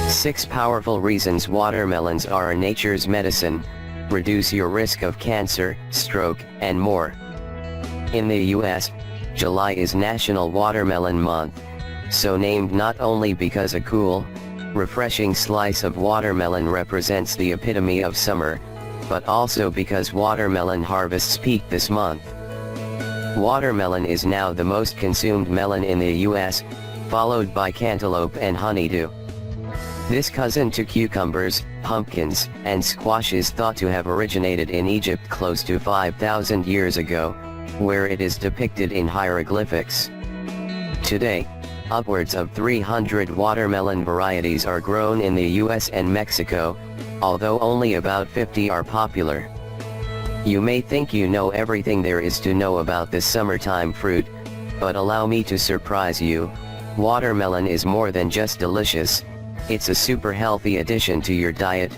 Six powerful reasons watermelons are nature's medicine, reduce your risk of cancer, stroke, and more. In the US, July is National Watermelon Month, so named not only because a cool, refreshing slice of watermelon represents the epitome of summer, but also because watermelon harvests peak this month. Watermelon is now the most consumed melon in the US, followed by cantaloupe and honeydew. This cousin to cucumbers, pumpkins, and squash is thought to have originated in Egypt close to 5,000 years ago, where it is depicted in hieroglyphics. Today, upwards of 300 watermelon varieties are grown in the US and Mexico, although only about 50 are popular. You may think you know everything there is to know about this summertime fruit, but allow me to surprise you. Watermelon is more than just delicious, it's a super healthy addition to your diet,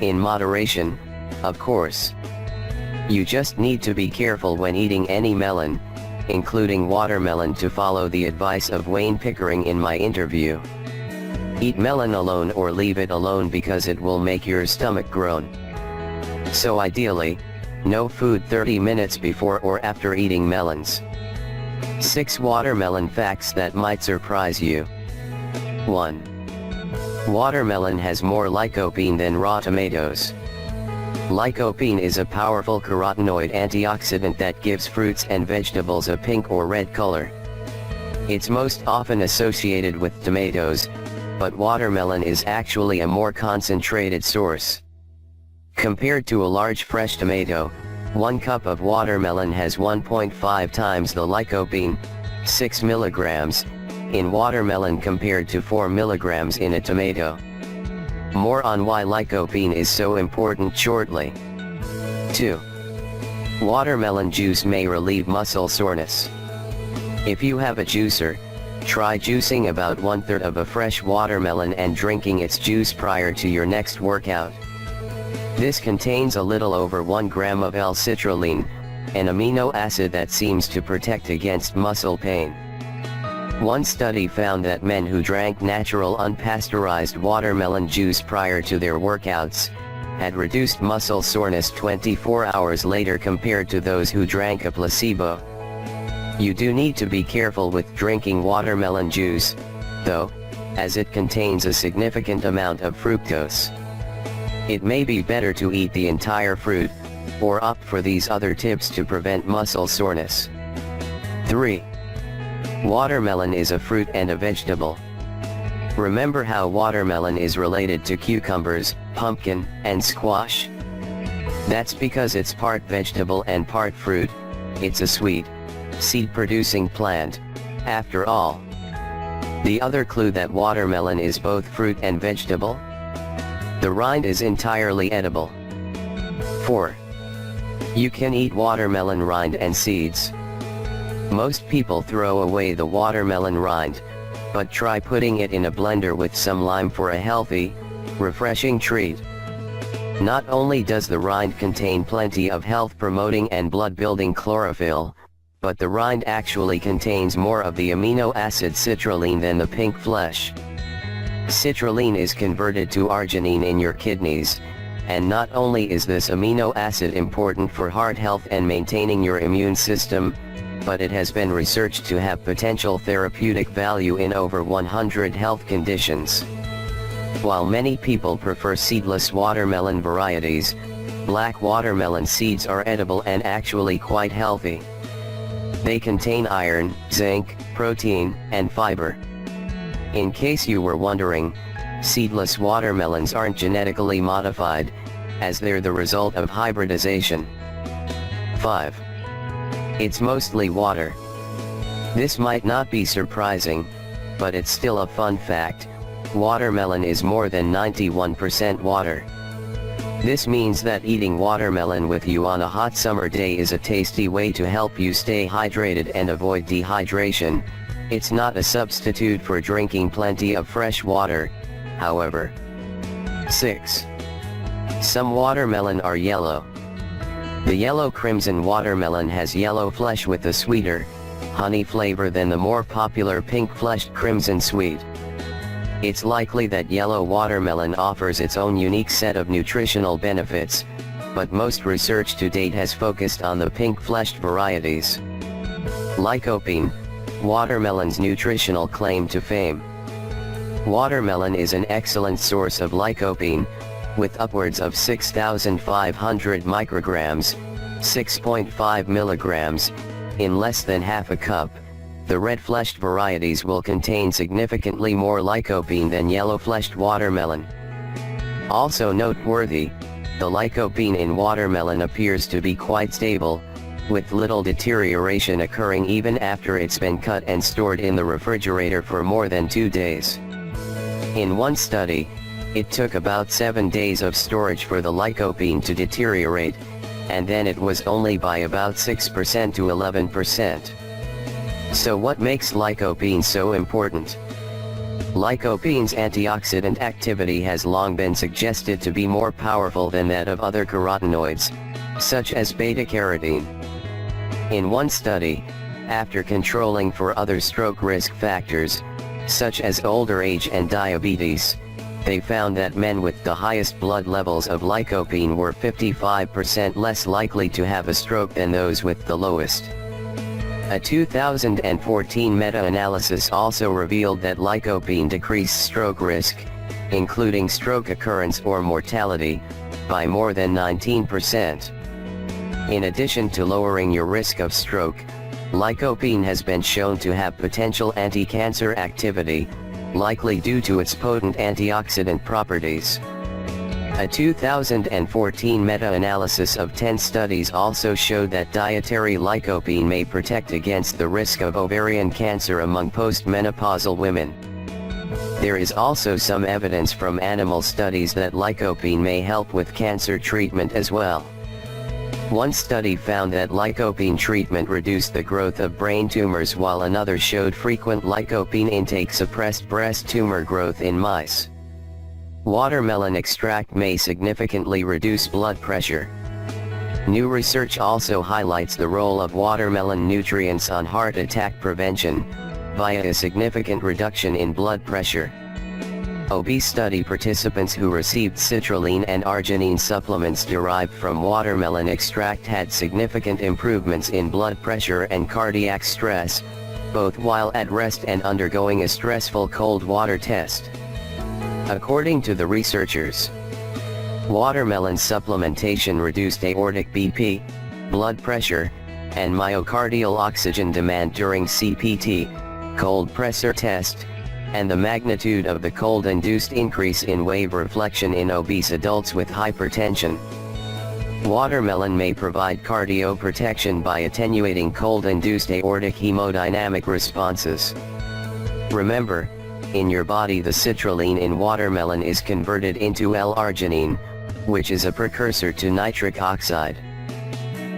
in moderation, of course. You just need to be careful when eating any melon, including watermelon, to follow the advice of Wayne Pickering in my interview. Eat melon alone or leave it alone because it will make your stomach groan. So ideally, no food 30 minutes before or after eating melons. 6 watermelon facts that might surprise you. 1. Watermelon has more lycopene than raw tomatoes. Lycopene is a powerful carotenoid antioxidant that gives fruits and vegetables a pink or red color. It's most often associated with tomatoes, but watermelon is actually a more concentrated source. Compared to a large fresh tomato, 1 cup of watermelon has 1.5 times the lycopene, 6 milligrams, in watermelon compared to 4 milligrams in a tomato. More on why lycopene is so important shortly. 2. Watermelon juice may relieve muscle soreness. If you have a juicer, try juicing about 1/3 of a fresh watermelon and drinking its juice prior to your next workout. This contains a little over 1 gram of L-citrulline, an amino acid that seems to protect against muscle pain. One study found that men who drank natural unpasteurized watermelon juice prior to their workouts had reduced muscle soreness 24 hours later compared to those who drank a placebo. You do need to be careful with drinking watermelon juice, though, as it contains a significant amount of fructose. It may be better to eat the entire fruit, or opt for these other tips to prevent muscle soreness. 3. Watermelon is a fruit and a vegetable. Remember how watermelon is related to cucumbers, pumpkin, and squash? That's because it's part vegetable and part fruit. It's a sweet, seed-producing plant, after all. The other clue that watermelon is both fruit and vegetable? The rind is entirely edible. 4. You can eat watermelon rind and seeds. Most people throw away the watermelon rind, but try putting it in a blender with some lime for a healthy, refreshing treat. Not only does the rind contain plenty of health-promoting and blood-building chlorophyll, but the rind actually contains more of the amino acid citrulline than the pink flesh. Citrulline is converted to arginine in your kidneys, and not only is this amino acid important for heart health and maintaining your immune system, but it has been researched to have potential therapeutic value in over 100 health conditions. While many people prefer seedless watermelon varieties, black watermelon seeds are edible and actually quite healthy. They contain iron, zinc, protein, and fiber. In case you were wondering, seedless watermelons aren't genetically modified, as they're the result of hybridization. 5. It's mostly water. This might not be surprising, but it's still a fun fact. Watermelon is more than 91% water. This means that eating watermelon with you on a hot summer day is a tasty way to help you stay hydrated and avoid dehydration. It's not a substitute for drinking plenty of fresh water, however. 6. Some watermelon are yellow. The yellow crimson watermelon has yellow flesh with a sweeter, honey flavor than the more popular pink-fleshed crimson sweet. It's likely that yellow watermelon offers its own unique set of nutritional benefits, but most research to date has focused on the pink-fleshed varieties. Lycopene, watermelon's nutritional claim to fame. Watermelon is an excellent source of lycopene, with upwards of 6,500 micrograms, 6.5 milligrams, in less than half a cup. The red-fleshed varieties will contain significantly more lycopene than yellow-fleshed watermelon. Also noteworthy, the lycopene in watermelon appears to be quite stable, with little deterioration occurring even after it's been cut and stored in the refrigerator for more than 2 days. In one study, it took about 7 days of storage for the lycopene to deteriorate, and then it was only by about 6% to 11%. So what makes lycopene so important? Lycopene's antioxidant activity has long been suggested to be more powerful than that of other carotenoids, such as beta-carotene. In one study, after controlling for other stroke risk factors, such as older age and diabetes, they found that men with the highest blood levels of lycopene were 55% less likely to have a stroke than those with the lowest. A 2014 meta-analysis also revealed that lycopene decreased stroke risk, including stroke occurrence or mortality, by more than 19%. In addition to lowering your risk of stroke, lycopene has been shown to have potential anti-cancer activity, likely due to its potent antioxidant properties. A 2014 meta-analysis of 10 studies also showed that dietary lycopene may protect against the risk of ovarian cancer among postmenopausal women. There is also some evidence from animal studies that lycopene may help with cancer treatment as well. One study found that lycopene treatment reduced the growth of brain tumors, while another showed frequent lycopene intake suppressed breast tumor growth in mice. Watermelon extract may significantly reduce blood pressure. New research also highlights the role of watermelon nutrients on heart attack prevention, via a significant reduction in blood pressure. Obese study participants who received citrulline and arginine supplements derived from watermelon extract had significant improvements in blood pressure and cardiac stress, both while at rest and undergoing a stressful cold water test. According to the researchers, watermelon supplementation reduced aortic BP, blood pressure, and myocardial oxygen demand during CPT, cold pressor test, and the magnitude of the cold-induced increase in wave reflection in obese adults with hypertension. Watermelon may provide cardioprotection by attenuating cold-induced aortic hemodynamic responses. Remember, in your body the citrulline in watermelon is converted into L-arginine, which is a precursor to nitric oxide.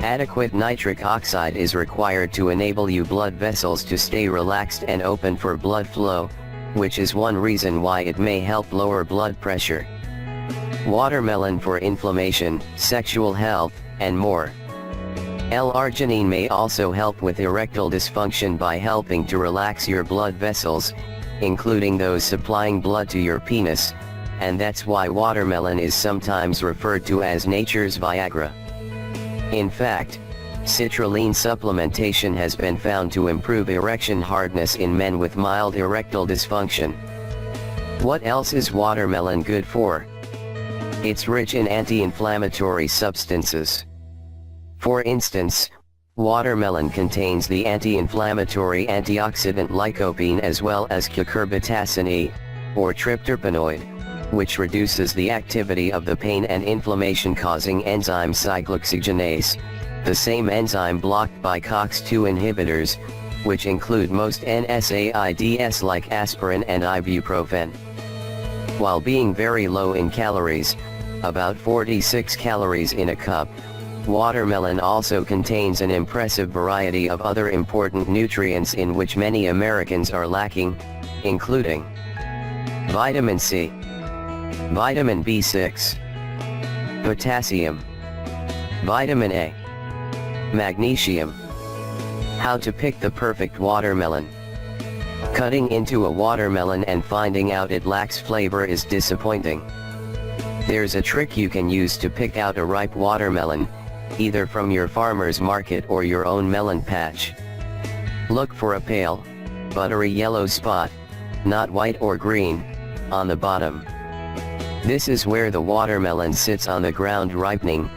Adequate nitric oxide is required to enable your blood vessels to stay relaxed and open for blood flow, which is one reason why it may help lower blood pressure. Watermelon for inflammation, sexual health, and more. L-arginine may also help with erectile dysfunction by helping to relax your blood vessels, including those supplying blood to your penis, and that's why watermelon is sometimes referred to as nature's Viagra. In fact, citrulline supplementation has been found to improve erection hardness in men with mild erectile dysfunction. What else is watermelon good for? It's rich in anti-inflammatory substances. For instance, watermelon contains the anti-inflammatory antioxidant lycopene as well as cucurbitacin E, or trypterpenoid, which reduces the activity of the pain and inflammation-causing enzyme cyclooxygenase, the same enzyme blocked by COX-2 inhibitors, which include most NSAIDs like aspirin and ibuprofen. While being very low in calories, about 46 calories in a cup, watermelon also contains an impressive variety of other important nutrients in which many Americans are lacking, including vitamin C, vitamin B6, potassium, Vitamin A. Magnesium. How to pick the perfect watermelon. Cutting into a watermelon and finding out it lacks flavor is disappointing. There's a trick you can use to pick out a ripe watermelon, either from your farmer's market or your own melon patch. Look for a pale, buttery yellow spot, not white or green, on the bottom. This is where the watermelon sits on the ground ripening,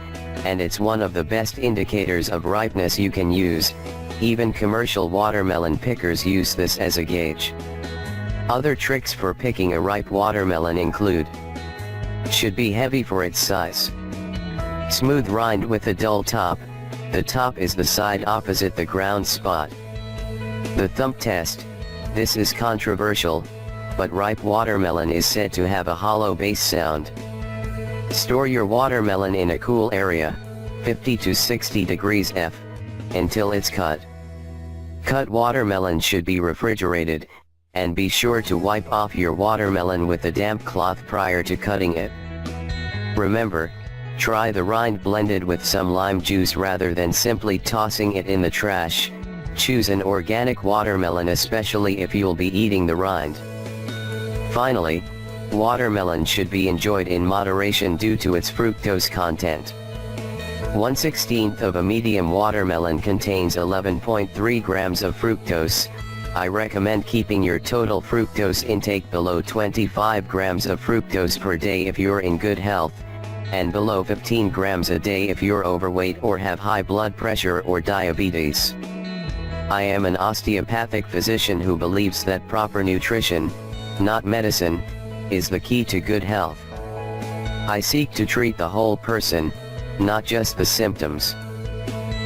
and it's one of the best indicators of ripeness you can use. Even commercial watermelon pickers use this as a gauge. Other tricks for picking a ripe watermelon include: should be heavy for its size. Smooth rind with a dull top. The top is the side opposite the ground spot. The thump test. This is controversial, but ripe watermelon is said to have a hollow bass sound. Store your watermelon in a cool area, 50 to 60 degrees F, until it's cut. Cut watermelon should be refrigerated, and be sure to wipe off your watermelon with a damp cloth prior to cutting it. Remember, try the rind blended with some lime juice rather than simply tossing it in the trash. Choose an organic watermelon, especially if you'll be eating the rind. Finally, watermelon should be enjoyed in moderation due to its fructose content. 1/16 of a medium watermelon contains 11.3 grams of fructose. I recommend keeping your total fructose intake below 25 grams of fructose per day if you're in good health, and below 15 grams a day if you're overweight or have high blood pressure or diabetes. I am an osteopathic physician who believes that proper nutrition, not medicine, is the key to good health. I seek to treat the whole person, not just the symptoms.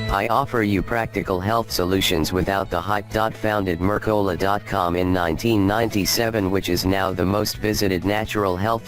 I offer you practical health solutions without the hype. Founded Mercola.com in 1997, which is now the most visited natural health